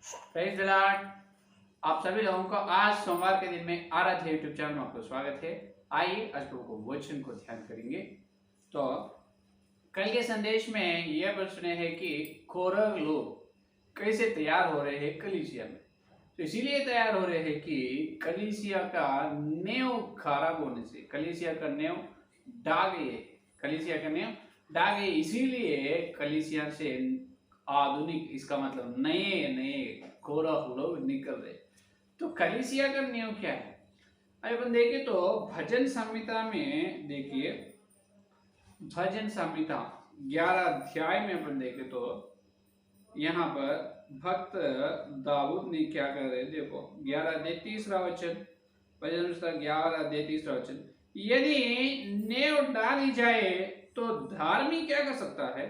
Praise the Lord. आप सभी लोगों को आज सोमवार के दिन में आराध्य यूट्यूब चैनल में आपको स्वागत है। आइए आज प्रभु को वचन को ध्यान करेंगे। तो कल के संदेश में यह बात सुने हैं कि कौरव लोग कैसे तैयार हो रहे हैं कलीसिया में। तो इसीलिए तैयार हो रहे हैं कि कलीसिया का नेव खराब होने से, कलीसिया का नेव डागे, कलीसिया का नेव डागे, इसीलिए कलीसिया से आधुनिक, इसका मतलब नए नए कौरव लोग निकल रहे। तो कलीसिया का नियम क्या है? अभी अपन देखें तो भजन संहिता में, देखिए भजन संहिता 11 अध्याय में अपन देखें तो यहाँ पर भक्त दाऊद ने क्या कर रहे, देखो 11 अध्याय 3 वचन, भजन 11 अध्याय 3 वचन, यदि नेव डाली जाए तो धार्मिक क्या कर सकता है?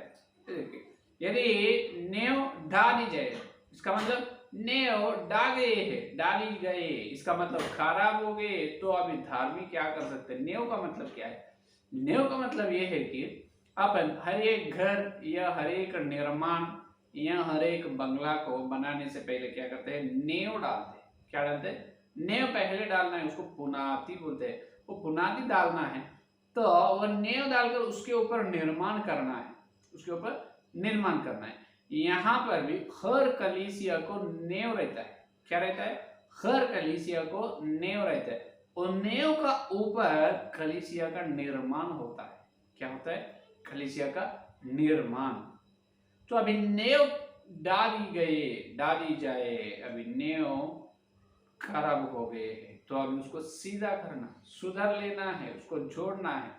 देखिए, यदि नेव डाली जाए, इसका मतलब नेव डाली गए, इसका मतलब खराब हो गए, तो अभी धार्मिक क्या कर सकते हैं? नेव का मतलब क्या है? नेव का मतलब यह है कि अपन हर एक घर या हर एक निर्माण या हर एक बंगला को बनाने से पहले क्या करते हैं? नेव डालते हैं। क्या डालते हैं? नेव पहले डालना है, उसको पुनाती बोलते हैं। वो पुनाती डालना है तो वह नेव डालकर उसके ऊपर निर्माण करना है, उसके ऊपर निर्माण करना है। यहाँ पर भी हर कलीसिया को नेव रहता है। क्या रहता है? हर कलीसिया को नेव रहता है और नेव का ऊपर कलीसिया का निर्माण होता है। क्या होता है? कलीसिया का निर्माण। तो अभी नेव डाली जाए, अभी नेव खराब हो गए तो अभी उसको सीधा करना, सुधार लेना है, उसको जोड़ना है।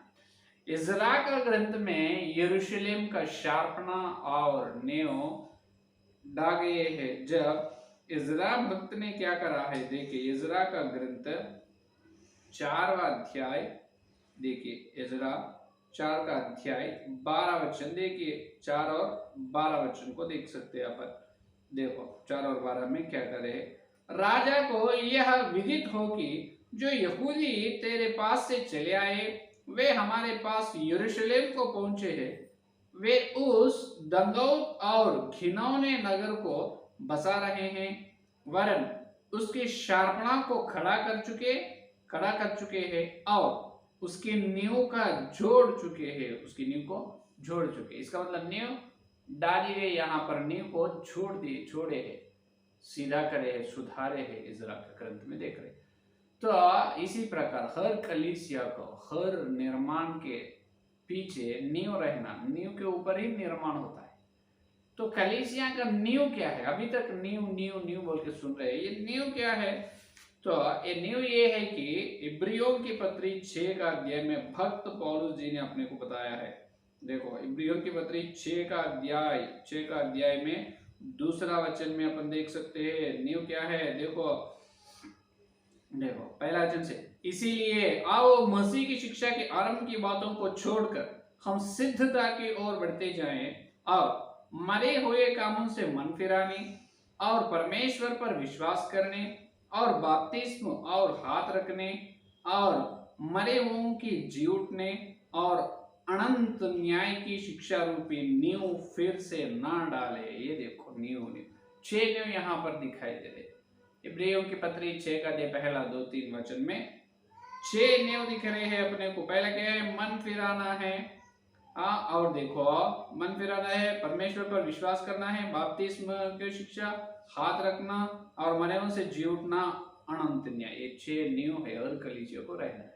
इज़रा का ग्रंथ में यरूशलेम का शार्पना और नेव डागे है। जब इज़रा भक्त ने क्या करा है, देखिए इज़रा का ग्रंथ 4वां अध्याय, देखिए इज़रा 4 का अध्याय 12 वचन, देखिए 4 और 12 वचन को देख सकते हैं अपन। देखो 4 और 12 में क्या करे, राजा को यह विदित हो कि जो यहूदी तेरे पास से चले आए वे हमारे पास यरूशलेम को पहुंचे हैं। वे उस दंगों और घिनौने नगर को बसा रहे हैं, वरन उसकी शार्पणा को खड़ा कर चुके हैं और उसकी नींव का जोड़ चुके हैं, उसकी नींव को जोड़ चुके। इसका मतलब नींव डाली है, यहाँ पर नींव को छोड़े है, सीधा करे है, सुधारे है। इज़रा के ग्रंथ में देख रहे। तो इसी प्रकार हर कलीसिया को, हर निर्माण के पीछे नींव रहना, नींव के ऊपर ही निर्माण होता है। तो कलीसिया का नींव क्या है? अभी तक नींव नींव नींव बोल के सुन रहे हैं, ये नींव क्या है? तो ये नींव ये है कि इब्रियों की पत्री 6 का अध्याय में भक्त पौलुस जी ने अपने को बताया है। देखो इब्रियों की पत्री 6 का अध्याय में 2 वचन में अपन देख सकते हैं नींव क्या है। देखो पहला वचन से, इसीलिए आओ मसीह की शिक्षा के आरंभ की बातों को छोड़कर हम सिद्धता की ओर बढ़ते जाएं और मरे हुए कामों से मन फिराने और परमेश्वर पर विश्वास करने और बपतिस्म और हाथ रखने और मरे हुओं की जी उठने और अनंत न्याय की शिक्षा रूपी नींव फिर से ना डाले। ये देखो नींव 6 नींव यहाँ पर दिखाई दे रहे। इब्रियों की पत्री 6 का अध्याय पहला 2-3 वचन में 6 नींव दिख रहे हैं अपने को। पहला क्या है? मन फिराना है, और देखो मन फिराना है, परमेश्वर पर विश्वास करना है, बपतिस्म की शिक्षा, हाथ रखना और मरे से जी उठना, अनंत न्याय। ये 6 नींव है और कलीसिया को रहना है।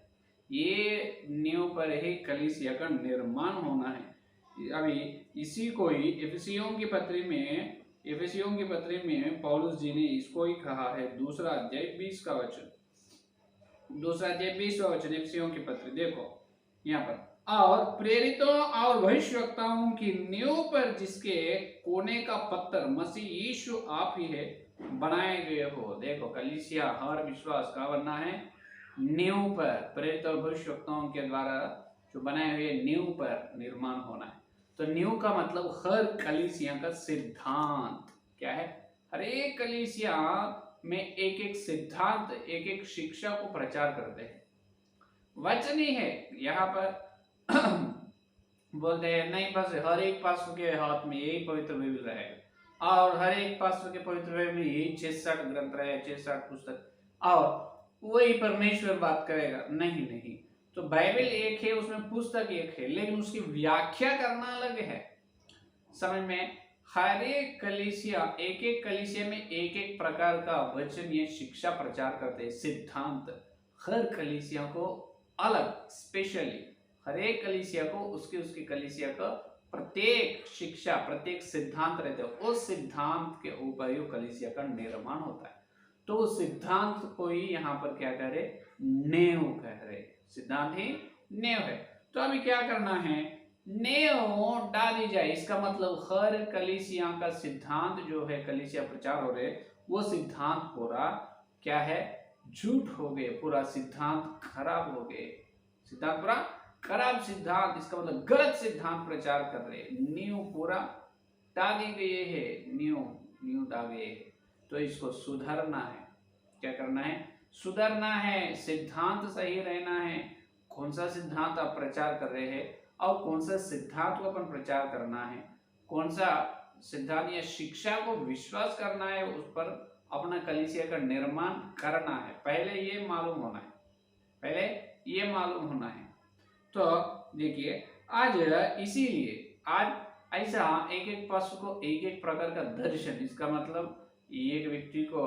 ये नींव पर ही कलीसिया का निर्माण होना है। अभी इसी को ही इफिसियों की पत्री में पौलुस जी ने इसको ही कहा है। 2 अध्याय 20 का वचन, 2 अध्याय 20वां वचन इफिसियों की पत्री, देखो यहाँ पर, और प्रेरितों और भविष्यवक्ताओं की नींव पर जिसके कोने का पत्थर मसीह यीशु आप ही है बनाए गए हो। देखो कलीसिया हर विश्वास का बनना है नींव पर, प्रेरित और भविष्यवक्ताओं के द्वारा जो बनाए हुए नींव पर निर्माण होना है। तो नींव का मतलब हर कलीसिया का सिद्धांत क्या है? हर एक कलीसिया में एक एक सिद्धांत, एक एक शिक्षा को प्रचार करते हैं। वचन ही है यहाँ पर बोलते हैं नहीं, बस हर एक पास्टर के हाथ में यही पवित्र बाइबल रहेगा, और हर एक पास्टर के पवित्र बाइबल में यही 66 ग्रंथ रहे, 66 पुस्तक और वही परमेश्वर बात करेगा, नहीं नहीं। तो बाइबल एक है, उसमें पुस्तक एक है, लेकिन उसकी व्याख्या करना अलग है। समझ में? हर एक कलीसिया, एक एक कलीसिया में एक एक प्रकार का वचन या शिक्षा प्रचार करते हैं, सिद्धांत। हर कलीसिया को अलग, स्पेशली हर एक कलीसिया को उसके उसके कलीसिया का प्रत्येक शिक्षा, प्रत्येक सिद्धांत रहते हैं। उस सिद्धांत के ऊपर ही कलीसिया का निर्माण होता है। तो उस सिद्धांत को ही यहाँ पर क्या कह रहे? नेव कह रहे। सिद्धांत ही नेव है। तो अभी क्या करना है? नेव डाली जाए। इसका मतलब हर कलीसिया का सिद्धांत जो है, कलीसिया प्रचार हो रहे, वो सिद्धांत पूरा क्या है? झूठ हो गए, पूरा सिद्धांत खराब हो गए, सिद्धांत पूरा खराब सिद्धांत, इसका मतलब गलत सिद्धांत प्रचार कर रहे, नींव पूरा डाली गई है, नींव डाले है। तो इसको सुधारना है। क्या करना है? सुधारना है, सिद्धांत सही रहना है। कौन सा सिद्धांत आप प्रचार कर रहे हैं और कौन सा सिद्धांत को अपन प्रचार करना है, कौन सा सिद्धांत या शिक्षा को विश्वास करना है, उस पर अपना कलीसिया का निर्माण करना है। पहले ये मालूम होना है, पहले ये मालूम होना है। तो देखिए, आज इसीलिए आज ऐसा एक एक पशु को एक एक प्रकार का दर्शन, इसका मतलब एक व्यक्ति को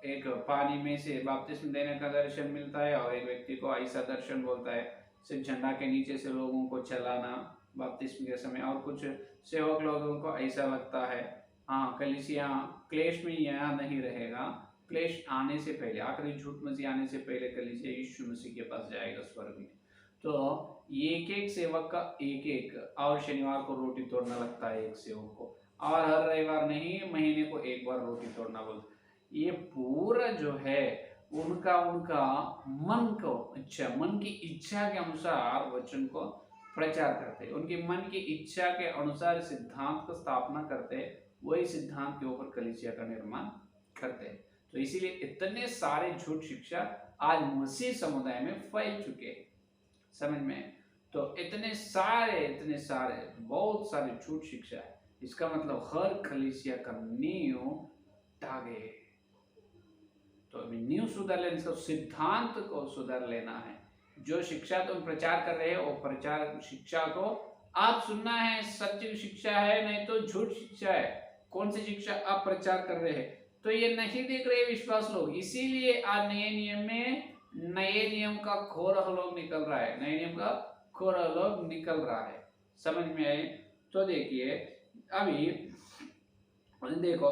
एक पानी में से बपतिस्मा देने का दर्शन मिलता है और एक व्यक्ति को ऐसा दर्शन बोलता है सिर्फ झंडा के नीचे से लोगों को चलाना बपतिस्मा के समय, और कुछ सेवक लोगों को ऐसा लगता है हाँ कलीसिया क्लेश में यहाँ नहीं रहेगा, क्लेश आने से पहले, आखिरी झूठ मसीह आने से पहले कलीसिया यीशु मसीह के पास जाएगा स्वर्ग में। तो एक एक सेवक का एक एक, और शनिवार को रोटी तोड़ना लगता है एक सेवक को, और हर रविवार नहीं, महीने को एक बार रोटी तोड़ना बोलते। ये पूरा जो है उनका मन को मन की इच्छा के अनुसार वचन को प्रचार करते हैं, उनके मन की इच्छा के अनुसार सिद्धांत को स्थापना करते हैं, वही सिद्धांत के ऊपर कलीसिया का निर्माण करते हैं। तो इसीलिए इतने सारे झूठ शिक्षा आज मसीह समुदाय में फैल चुके हैं, समझ में? तो इतने सारे बहुत सारे झूठ शिक्षा है। इसका मतलब हर कलीसिया का नींव दागे। तो अभी नींव सुधार लेना, इसका सिद्धांत को सुधार लेना है। जो शिक्षा तुम प्रचार कर रहे हो वो प्रचार शिक्षा को आप सुनना है, सच्ची शिक्षा है नहीं तो झूठ शिक्षा है। कौन सी शिक्षा आप प्रचार कर रहे हैं? तो ये नहीं देख रहे विश्वास लोग, इसीलिए आज नए नियम में नए नियम का खोरा लोग निकल रहा है, नए नियम का खोरा लोग निकल रहा है, समझ में आए? तो देखिए अभी देखो,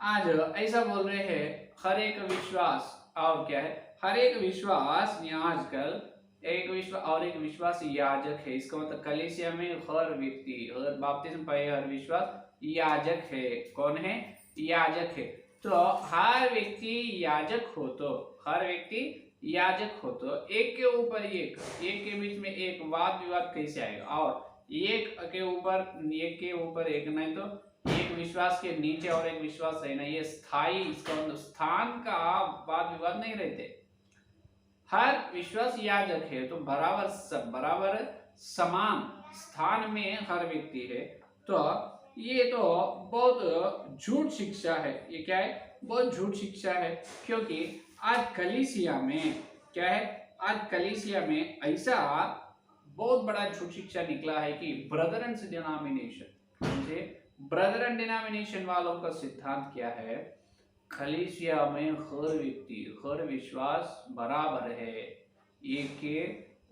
आज ऐसा बोल रहे हैं हर एक विश्वास, और क्या है हर एक विश्वास आजकल एक विश्वास और एक विश्वास याजक है। इसका मतलब कलीसिया में हर व्यक्ति, हर बपतिस्मा पाए हर विश्वास याजक है। कौन है? याजक है। तो हर व्यक्ति याजक हो, तो हर व्यक्ति याजक हो, तो एक के ऊपर एक के बीच में एक वाद विवाद कैसे आएगा? और एक के ऊपर एक नहीं तो एक विश्वास के नीचे और एक विश्वास रहना, ये स्थायी, इसका मतलब स्थान का वाद विवाद नहीं रहते। हर विश्वास याजक है, तो बराबर समान स्थान में हर व्यक्ति है। तो ये तो बहुत झूठ शिक्षा है। ये क्या है? बहुत झूठ शिक्षा है, क्योंकि आज कलीसिया में क्या है? आज कलीसिया में ऐसा बहुत बड़ा झूठ शिक्षा निकला है कि ब्रदरन डिनोमिनेशन वालों का सिद्धांत क्या है? कलीसिया में हर व्यक्ति, हर विश्वास बराबर है, एक के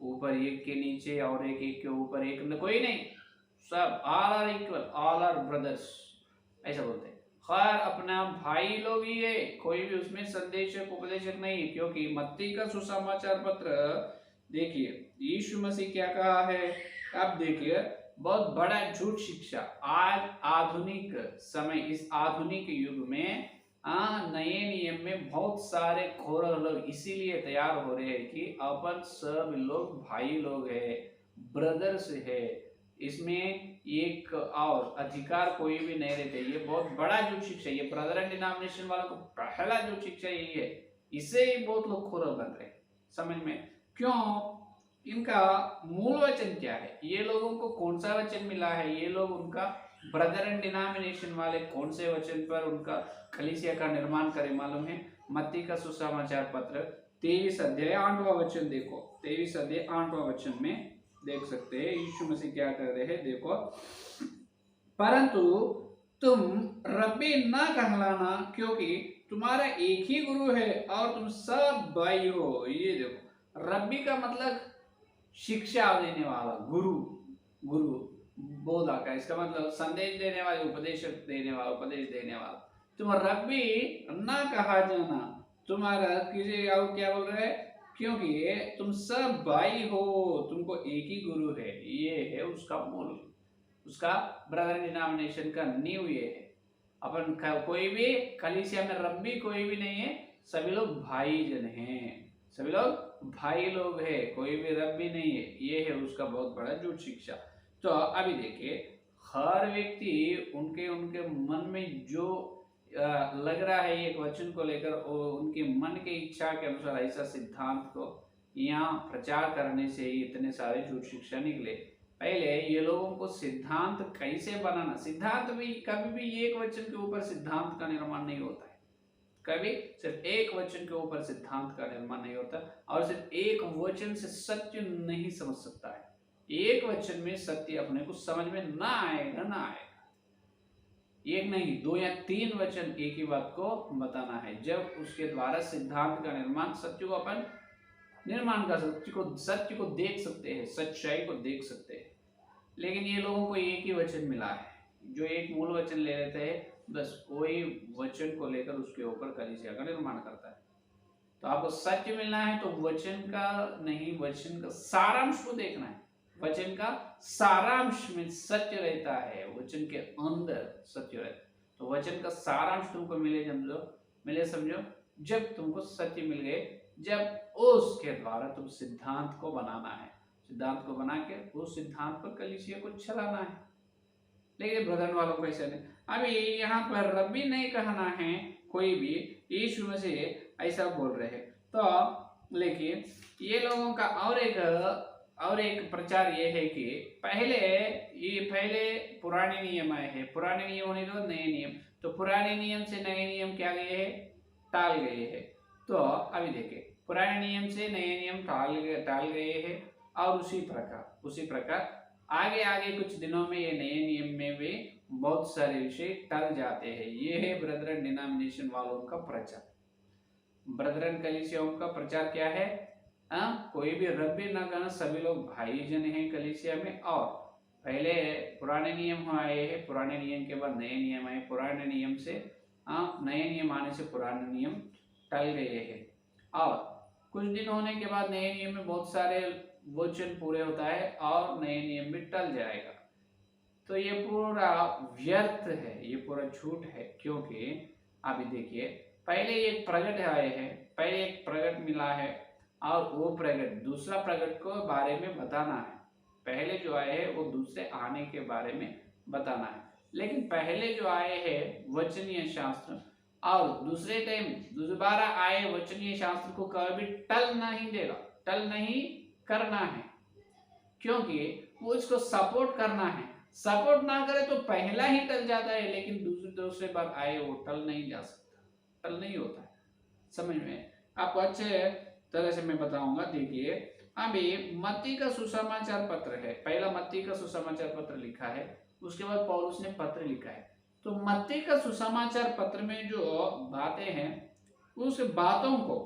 ऊपर एक के नीचे और एक के ऊपर एक, कोई नहीं, सब all are equal, all are brothers, ऐसा बोलते हैं। हर अपना भाई लोग ही है, कोई भी उसमें संदेशक उपदेशक नहीं, क्योंकि मत्ती का सुसमाचार पत्र देखिए यीशु मसीह क्या कहा है। अब देखिए बहुत बड़ा झूठ शिक्षा आज आधुनिक समय, इस आधुनिक युग में नए नियम में बहुत सारे खोर लोग इसीलिए तैयार हो रहे हैं कि अपन सब लोग भाई लोग है, ब्रदर्स है, इसमें एक और अधिकार कोई भी नहीं रहते। ये बहुत बड़ा झूठ शिक्षा, ये ब्रदरन डिनोमिनेशन वालों को पहला झूठ शिक्षा यही है। इससे ही बहुत लोग खोर बन रहे, समझ में? क्यों? इनका मूल वचन क्या है? ये लोगों को कौन सा वचन मिला है? ये लोग उनका ब्रदर एंड डिनोमिनेशन वाले कौन से वचन पर उनका कलीसिया का निर्माण करे मालूम है? मत्ती का सुसमाचार पत्र 23 अध्याय 8वां वचन देखो, 23 अध्याय 8वां वचन में देख सकते हैं यीशु मसीह क्या कर रहे हैं, देखो। परंतु तुम रब्बी न कहलाना, क्योंकि तुम्हारा एक ही गुरु है और तुम सब भाई हो। ये देखो, रब्बी का मतलब शिक्षा देने वाला, गुरु, गुरु बोधा का, इसका मतलब संदेश देने वाले, उपदेशक देने वाला, उपदेश देने वाला। तुम रब्बी न कहा जाना, तुम्हारा किसी और क्या बोल रहे हैं, क्योंकि तुम सब भाई हो, तुमको एक ही गुरु है। ये है उसका मूल, उसका ब्रदर डिनोमिनेशन का नींव ये है। अपन कोई भी कलीसिया में रब्बी कोई भी नहीं है, सभी लोग भाई जन हैं, सभी लोग भाई लोग है, कोई भी रब्बी नहीं है। ये है उसका बहुत बड़ा झूठ शिक्षा। तो अभी देखिए, हर व्यक्ति उनके उनके मन में जो लग रहा है एक वचन को लेकर, उनके मन के इच्छा के अनुसार ऐसा सिद्धांत को यहाँ प्रचार करने से ही इतने सारे झूठ शिक्षा निकले। पहले ये लोगों को सिद्धांत कैसे बनाना, सिद्धांत भी कभी भी एक वचन के ऊपर सिद्धांत का निर्माण नहीं होता है, कभी सिर्फ एक वचन के ऊपर सिद्धांत का निर्माण नहीं होता, और सिर्फ एक वचन से सत्य नहीं समझ सकता है। एक वचन में सत्य अपने को समझ में ना आएगा, एक नहीं, 2 या 3 वचन एक ही बात को बताना है, जब उसके द्वारा सिद्धांत का निर्माण, सत्य को अपन निर्माण कर, सत्य को देख सकते हैं, सच्चाई को देख सकते हैं। लेकिन ये लोगों को एक ही वचन मिला है, जो एक मूल वचन ले लेते हैं, बस वही वचन को लेकर उसके ऊपर कलीसिया का निर्माण करता है। तो आपको सत्य मिलना है तो वचन का नहीं, वचन का सारांश को देखना है। वचन का सारांश में सत्य रहता है, वचन के अंदर सत्य रहता है। तो वचन का सारांश तुमको मिले समझो जब तुमको सत्य मिल गए, जब उसके द्वारा तुम सिद्धांत को बनाना है, सिद्धांत को बना के उस सिद्धांत पर कलीसिया को चलाना है। लेकिन ब्रदर वालों को ऐसा नहीं। अभी यहाँ पर रब्बी नहीं कहना है कोई भी, यीशु मसीह ऐसा बोल रहे हैं। तो लेकिन ये लोगों का और एक प्रचार ये है कि पहले पुराने नियम आए हैं, पुराने नियम होने के बाद नए नियम, तो पुराने नियम से नए नियम क्या गए हैं, टाल गए हैं। तो अभी देखिए, पुराने नियम से नए नियम टाल गए हैं, और उसी प्रकार आगे कुछ दिनों में ये नए नियम में भी बहुत सारे विषय टल जाते हैं। ये है ब्रदरन डिनोमिनेशन वालों का प्रचार। ब्रदरन कलीसियाओं का प्रचार क्या है, कोई भी रब्बी न कहना, सभी लोग भाई जन हैं कलीसिया में। और पहले पुराने नियम आए हैं, पुराने नियम के बाद नए नियम आए, पुराने नियम से नए नियम आने से पुराने नियम टल गए हैं, और कुछ दिन होने के बाद नए नियम में बहुत सारे वचन पूरे होता है और नए नियम भी टल जाएगा। तो ये पूरा व्यर्थ है, ये पूरा झूठ है। क्योंकि अभी देखिए, पहले एक प्रगट आए हैं, पहले एक प्रगट मिला है, और वो प्रगट दूसरा प्रगट को बारे में बताना है। पहले जो आए हैं वो दूसरे आने के बारे में बताना है। लेकिन पहले जो आए हैं वचनीय शास्त्र, और दूसरे टाइम दोबारा आए वचनीय शास्त्र को कभी टल नहीं देगा, टल नहीं करना है, क्योंकि वो इसको सपोर्ट करना है। सपोर्ट ना करे तो पहला ही टल जाता है, लेकिन दूसरे बार आए वो टल नहीं जा सकता, टल नहीं होता है। समझ में आपको अच्छे तरह से मैं बताऊंगा। देखिए, अभी मत्ती का सुसमाचार पत्र है, पहला मत्ती का सुसमाचार पत्र लिखा है, उसके बाद पौलुस ने पत्र लिखा है। तो मत्ती का सुसमाचार पत्र में जो बातें हैं, उस बातों को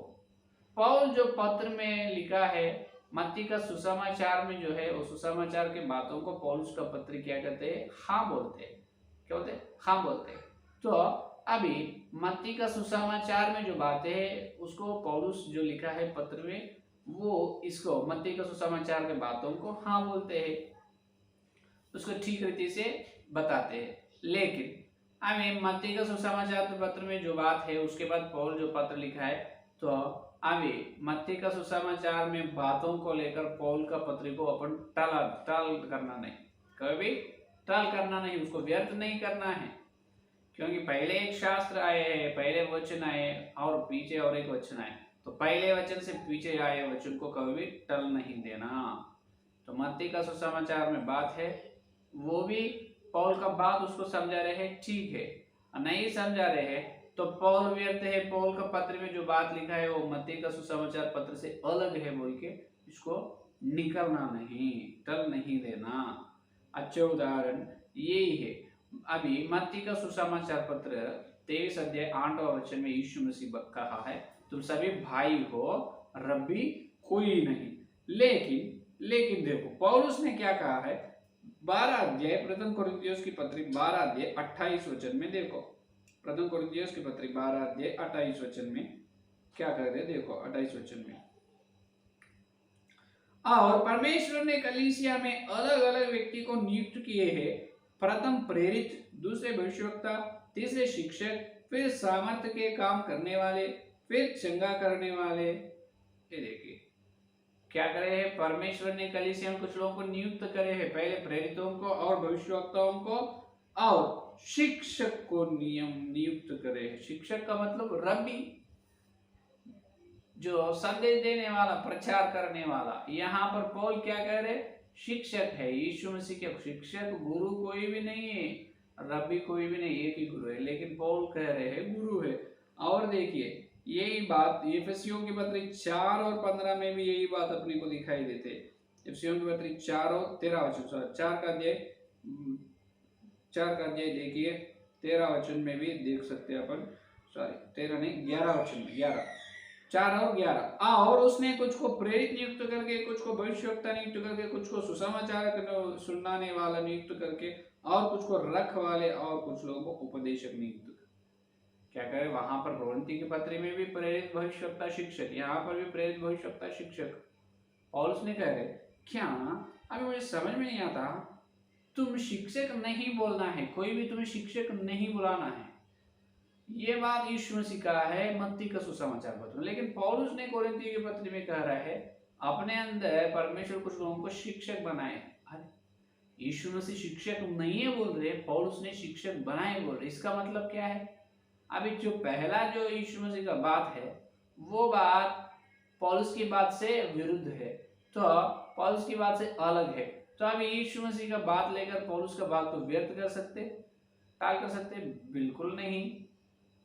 पौल जो पत्र में लिखा है, मत्ती का सुसमाचार में जो है, वो सुसमाचार के बातों को पौलुस का पत्र क्या कहते हैं, हाँ बोलते हैं। क्या बोलते हैं, हाँ बोलते हैं। तो अभी मत्ती का सुसमाचार में जो बातें हैं, उसको पौलुस जो लिखा है पत्र में, वो इसको मत्ती का सुसमाचार के बातों को हाँ बोलते हैं, उसको ठीक रीति से बताते हैं। लेकिन अभी मत्ती का सुसमाचार पत्र में जो बात है, उसके बाद पौल जो पत्र लिखा है, तो अभी मत्ती का सुसमाचार में बातों को लेकर पौल का पत्र को अपन टल करना नहीं, कभी टल करना नहीं, उसको व्यर्थ नहीं करना है। क्योंकि पहले एक शास्त्र आए हैं, पहले वचन आए और पीछे और एक वचन आए, तो पहले वचन से पीछे आए वचन को कभी भी टल नहीं देना। तो मत्ती का सुसमाचार में बात है, वो भी पौल का बात उसको समझा रहे हैं, ठीक है। नहीं समझा रहे हैं तो पौल व्यर्थ है, पौल का पत्र में जो बात लिखा है वो मत्ती का सुसमाचार पत्र से अलग है बोल के इसको निकलना नहीं, टल नहीं देना। अच्छा उदाहरण यही है। अभी मत्ती का सुसमाचार पत्र 23 अध्याय 8वां वचन में यीशु मसीह कहा है, तुम सभी भाई हो, रब्बी कोई नहीं। लेकिन देखो पौलुस ने क्या कहा है, 12 अध्याय प्रथम कोरिन्थियोस की पत्री 12 अध्याय 28 वचन में देखो, प्रथम कोरिन्थियोस की पत्री 12 अध्याय 28 वचन में क्या कह रहे, देखो 28 वचन में, और परमेश्वर ने कलीसिया में अलग अलग व्यक्ति को नियुक्त किए हैं, प्रथम प्रेरित, दूसरे भविष्यवक्ता, तीसरे शिक्षक, फिर सामर्थ्य के काम करने वाले, फिर चंगा करने वाले। ये देखिए क्या करे हैं, परमेश्वर ने कलीसिया में कुछ लोगों को नियुक्त करे हैं, पहले प्रेरितों को और भविष्यवक्ताओं को और शिक्षक को नियुक्त करे हैं। शिक्षक का मतलब रब्बी, जो संदेश देने वाला, प्रचार करने वाला। यहाँ पर पौल क्या कह रहे, शिक्षक है। यीशु मसीह के शिक्षक गुरु कोई भी नहीं है, रब्बी कोई भी नहीं, एक ही गुरु है, लेकिन पौल कह रहे हैं गुरु है। और देखिए यही बात एफेसियों की पत्री 4 और 15 में भी यही बात अपने को दिखाई देते। एफेसियों की पत्री 4 और 13 वचन, 4 का अध्याय देखिए 13 वचन में भी देख सकते हैं अपन, सॉरी 13 नहीं 11 वचन में, 11, 4 और 11। और उसने कुछ को प्रेरित नियुक्त करके, कुछ को भविष्यवक्ता नियुक्त करके, कुछ को सुसमाचार सुनाने वाला नियुक्त करके, और कुछ को रखवाले, और कुछ लोगों को उपदेशक नियुक्त करके। क्या कहे, वहां पर कोरिन्थी की पत्री में भी प्रेरित भविष्यवक्ता शिक्षक, यहाँ पर भी प्रेरित भविष्यवक्ता शिक्षक। पौलुस ने कह रहे क्या, अभी मुझे समझ में नहीं आता, तुम शिक्षक नहीं बोलना है, कोई भी तुम्हें शिक्षक नहीं बुलाना है। ये बात यीशु मसीह का है मत्ती का सुसमाचार पत्र, लेकिन पौलुस ने कोरिन्थी की पत्री में कह रहा है अपने अंदर परमेश्वर कुछ लोगों को शिक्षक बनाए। अरे यीशु मसीह शिक्षक नहीं है बोल रहे, पौलुस ने शिक्षक बनाए बोल रहे, इसका मतलब क्या है। अभी जो पहला जो यीशु मसीह का बात है वो बात पौलुस की बात से विरुद्ध है, तो पौलुस की बात से अलग है। तो अभी यीशु मसीह का बात लेकर पौलुस का बात को व्यर्थ कर सकते, टाल कर सकते, बिल्कुल नहीं।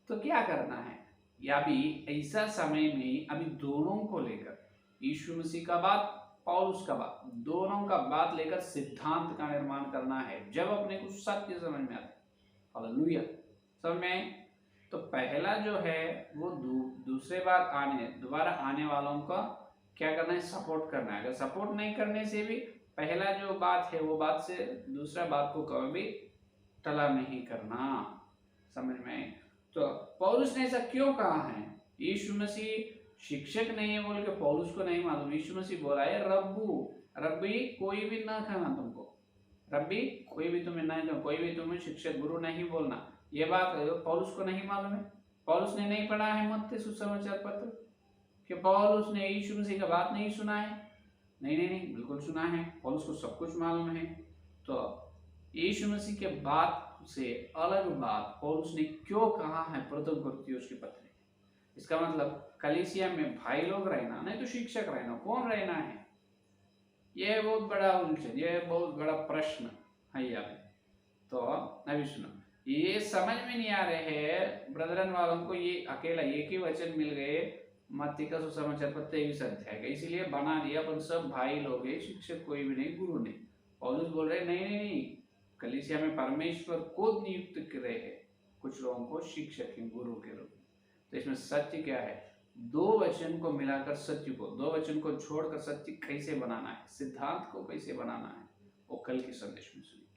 तो क्या करना है, या भी ऐसा समय में अभी दोनों को लेकर, यीशु मसीह का बात, पौलुस का बात, दोनों का बात लेकर सिद्धांत का निर्माण करना है। जब अपने को सत्य समझ में आता है, हालेलुया, समझ में। तो पहला जो है वो दूसरे बार दोबारा आने वालों का क्या करना है, सपोर्ट करना है। अगर सपोर्ट नहीं करने से भी पहला जो बात है वो बात से दूसरा बात को कभी भी टला नहीं करना, समझ में। तो पौलुस ने ऐसा क्यों कहा है, यीशु मसीह शिक्षक नहीं है बोल के पौलुस को नहीं मालूम। यीशु मसीह बोला है रब्बी कोई भी ना कहना तुमको, रब्बी कोई भी तुम्हें नहीं कहना, कोई भी तुम्हें शिक्षक गुरु नहीं बोलना। ये बात पौलुस को नहीं मालूम है, पौलुस ने नहीं पढ़ा है मत्ती सुसमाचार पत्र, कि पौलुस ने यीशु मसीह का बात नहीं सुना है। नहीं बिल्कुल सुना है, पौलुस को सब कुछ मालूम है। तो यीशु मसीह के बात से अलग बात पौलुस ने क्यों कहा है प्रथम कोरिन्थियोस की पत्री, इसका मतलब कलीसिया में भाई लोग रहना, नहीं तो शिक्षक रहना, कौन रहना है, यह बहुत बड़ा उलझन, यह बहुत बड़ा प्रश्न है यहाँ पे। तो अभी सुनो, ये समझ में नहीं आ रहे हैं ब्रदरन वालों को, ये अकेला एक ही वचन मिल गए मत्ती का सुसमाचार पत्र 23 अध्याय का, इसीलिए बना दिया अपन सब भाई लोग हैं, शिक्षक कोई भी नहीं, गुरु नहीं। पौलुस बोल रहे नहीं, कलीसिया में परमेश्वर को नियुक्त करे हैं कुछ लोगों को शिक्षक हैं, गुरु के रूप में। तो इसमें सत्य क्या है, दो वचन को मिलाकर सत्य को, दो वचन को छोड़कर सत्य कैसे बनाना है, सिद्धांत को कैसे बनाना है, वो कल के संदेश में सुनिए,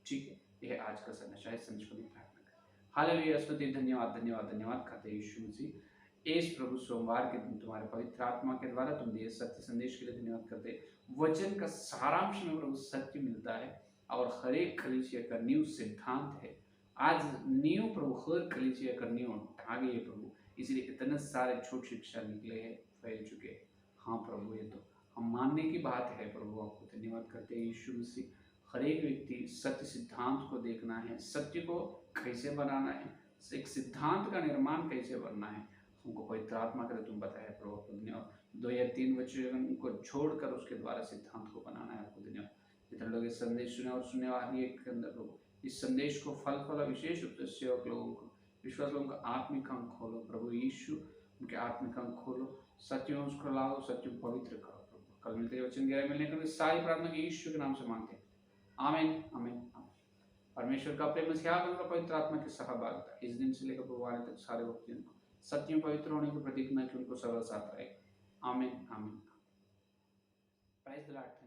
ठीक है। यह आज का संदेश है, संदेश को प्रार्थना करें। हालेलुया, स्तुति, धन्यवाद धन्यवाद धन्यवाद करते हैं यीशु मसीह। इस प्रभु सोमवार के दिन तुम्हारे पवित्र आत्मा के द्वारा तुम दिए सत्य संदेश के लिए धन्यवाद करते। वचन का सारांश में प्रभु सत्य मिलता है और हर एक कलीसिया का नींव सिद्धांत है। आज नींव प्रभु हर कलीसिया का नींव ढागे है प्रभु, इसलिए इतने सारे छोट शिक्षा निकले हैं, फैल चुके हैं। हाँ प्रभु, ये तो हम मानने की बात है प्रभु, आपको धन्यवाद करते हैं यीशु मसीह। हर एक व्यक्ति सत्य सिद्धांत को देखना है, सत्य को कैसे बनाना है, एक सिद्धांत का निर्माण कैसे करना है, हमको पवित्र आत्मा करे तुम बताया प्रभु, आपको धन्यवाद। 2 या 3 वचन को छोड़कर उसके द्वारा सिद्धांत को बनाना है, आपको धन्यवाद। जितने लोग संदेश सुने और सुनने वाले के अंदर प्रभु इस संदेश को फल फल विशेष रूप से सेवक लोगों को, विश्वास लोगों का आत्मिक अंक खोलो प्रभु यीशु, उनके आत्मिक अंक खोलो, सत्यों उसको लाओ, सत्यों पवित्र करो प्रभु। कल मिलते वचन गहराई मिलने के लिए सारी प्रार्थना के यीशु के नाम से मांगते हैं, आमीन आमीन आमीन। परमेश्वर का प्रेम ख्याल, पवित्र आत्मा की सहभागिता इस दिन से लेकर प्रभु आने तक सारे भक्तों को सत्यों पवित्र होने की प्रतीक न कि उनको सरल साथ रहे, आमीन आमीन। Praise the Lord.